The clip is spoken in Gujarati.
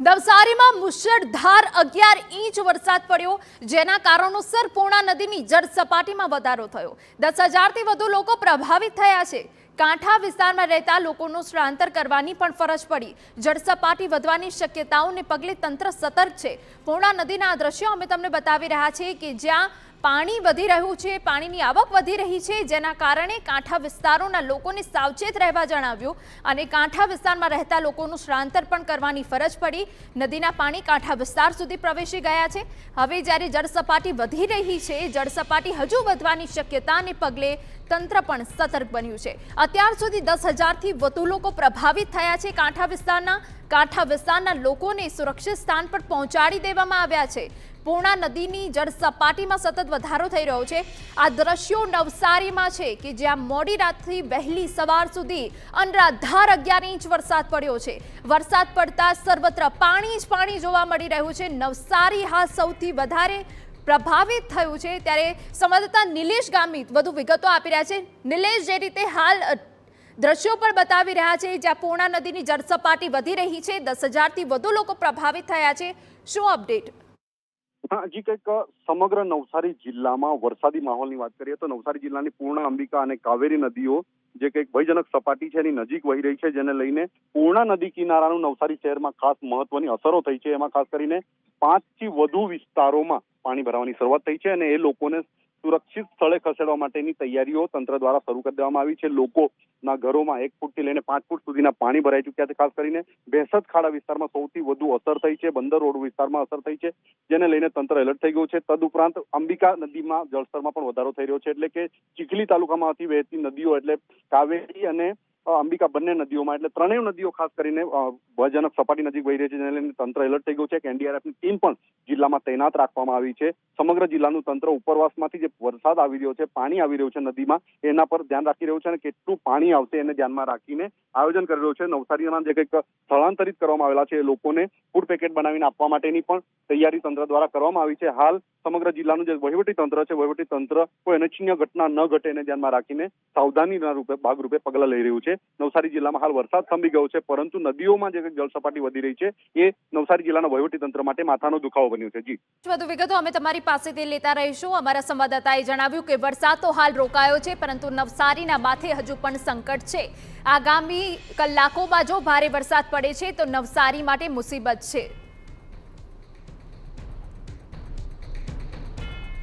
નવસારીમાં મુશળધાર 11 ઇંચ વરસાદ પડ્યો, જેના કારણોસર પૂર્ણા નદીની જળ સપાટીમાં વધારો થયો। 10,000થી વધુ લોકો પ્રભાવિત થયા છે। કાંઠા વિસ્તારમાં રહેતા લોકોનું સ્થળાંતર કરવાની પણ ફરજ પડી। જળ સપાટી વધવાની શક્યતાઓને પગલે તંત્ર સતર્ક છે। પૂર્ણા નદીના આ દ્રશ્યો અમે તમને બતાવી રહ્યા છીએ કે જ્યાં પાણી વધી રહ્યું છે, પાણીની આવક વધી રહી છે, જેના કારણે કાંઠા વિસ્તારોના લોકોને સાવચેત રહેવા જણાવ્યું અને કાંઠા વિસ્તારમાં રહેતા લોકોનું સ્થળાંતર પણ કરવાની ફરજ પડી। નદીના પાણી કાંઠા વિસ્તાર સુધી પ્રવેશી ગયા છે। હવે જ્યારે જળ સપાટી વધી રહી છે, જળ સપાટી હજુ વધવાની શક્યતાને પગલે તંત્ર પણ સતર્ક બન્યું છે। અત્યાર સુધી 10,000થી વધુ લોકો પ્રભાવિત થયા છે। કાંઠા વિસ્તારના લોકોને સુરક્ષિત સ્થાન પર પહોંચાડી દેવામાં આવ્યા છે। પૂર્ણા નદીની જળ સપાટીમાં સતત વધારો થઈ રહ્યો છે। આ દ્રશ્યો નવસારીમાં છે કે જ્યાં મોડી રાતથી વહેલી સવાર સુધી અનરાધાર 11 ઇંચ વરસાદ પડ્યો છે। વરસાદ પડતા સર્વત્ર પાણી જ પાણી જોવા મળી રહ્યું છે। નવસારી હાલ સૌથી વધારે પ્રભાવિત થયું છે। ત્યારે સંવાદદાતા નિલેશ ગામિત વધુ વિગતો આપી રહ્યા છે। નિલેશ, જે રીતે હાલ દ્રશ્યો પણ બતાવી રહ્યા છે જ્યાં પૂર્ણા નદીની જળ સપાટી વધી રહી છે, 10,000થી વધુ લોકો પ્રભાવિત થયા છે, શું અપડેટ? હજી કંઈક સમગ્ર નવસારી જિલ્લામાં વરસાદી માહોલની વાત કરીએ તો નવસારી જિલ્લાની પૂર્ણા, અંબિકા અને કાવેરી નદીઓ જે કંઈક ભયજનક સપાટી છે એની નજીક વહી રહી છે, જેને લઈને પૂર્ણા નદી કિનારાનું નવસારી શહેરમાં ખાસ મહત્વની અસરો થઈ છે। એમાં ખાસ કરીને 5થી વધુ વિસ્તારોમાં પાણી ભરાવાની શરૂઆત થઈ છે અને એ લોકોને સુરક્ષિત સ્થળે ખસેડવા માટેની તૈયારીઓ તંત્ર દ્વારા શરૂ કરી દેવામાં આવી છે। લોકોના ઘરોમાં 1 ફૂટથી લઈને 5 ફૂટ સુધીના પાણી ભરાઈ ચૂક્યા છે। ખાસ કરીને ભેંસદ ખાડા વિસ્તારમાં સૌથી વધુ અસર થઈ છે, બંદર રોડ વિસ્તારમાં અસર થઈ છે, જેને લઈને તંત્ર એલર્ટ થઈ ગયું છે। તદુપરાંત અંબિકા નદીમાં જળસ્તરમાં પણ વધારો થઈ રહ્યો છે, એટલે કે ચીખલી તાલુકામાંથી વહેતી નદીઓ એટલે કાવેરી અને અંબિકા બંને નદીઓમાં એટલે ત્રણેય નદીઓ ખાસ કરીને ભયજનક સપાટી નજીક વહી રહી છે, જેને લઈને તંત્ર એલર્ટ થઈ ગયું છે। એનડીઆરએફની ટીમ પણ જિલ્લામાં તૈનાત રાખવામાં આવી છે। સમગ્ર જિલ્લાનું તંત્ર ઉપરવાસમાંથી જે વરસાદ આવી રહ્યો છે, પાણી આવી રહ્યું છે નદીમાં, એના પર ધ્યાન રાખી રહ્યું છે અને કેટલું પાણી આવશે એને ધ્યાનમાં રાખીને આયોજન કરી રહ્યું છે। નવસારીમાં જે કંઈક સ્થળાંતરિત કરવામાં આવેલા છે એ લોકોને ફૂડ પેકેટ બનાવીને આપવા માટેની પણ તૈયારી તંત્ર દ્વારા કરવામાં આવી છે। હાલ સમગ્ર જિલ્લાનું જે વહીવટી તંત્ર છે, વહીવટી તંત્ર કોઈ અનિચ્છનીય ઘટના ન ઘટે એને ધ્યાનમાં રાખીને સાવધાનીના ભાગરૂપે પગલાં લઈ રહ્યું છે। નવસારી જિલ્લામાં હાલ વરસાદ થંભી ગયો છે, પરંતુ નદીઓમાં જે જળ સપાટી વધી રહી છે એ નવસારી જિલ્લાના વહીવટી તંત્ર માટે માથાનો દુખાવો બન્યો છે। જી, વધુ વિગતો અમે તમારી પાસેથી લેતા રહીશું। અમારા સંવાદદાતાએ જણાવ્યું કે વરસાદ તો હાલ રોકાયો છે, પરંતુ નવસારીના માથે હજુ પણ સંકટ છે। આગામી કલાકોમાં જો ભારે વરસાદ પડે છે તો નવસારી માટે મુસીબત છે।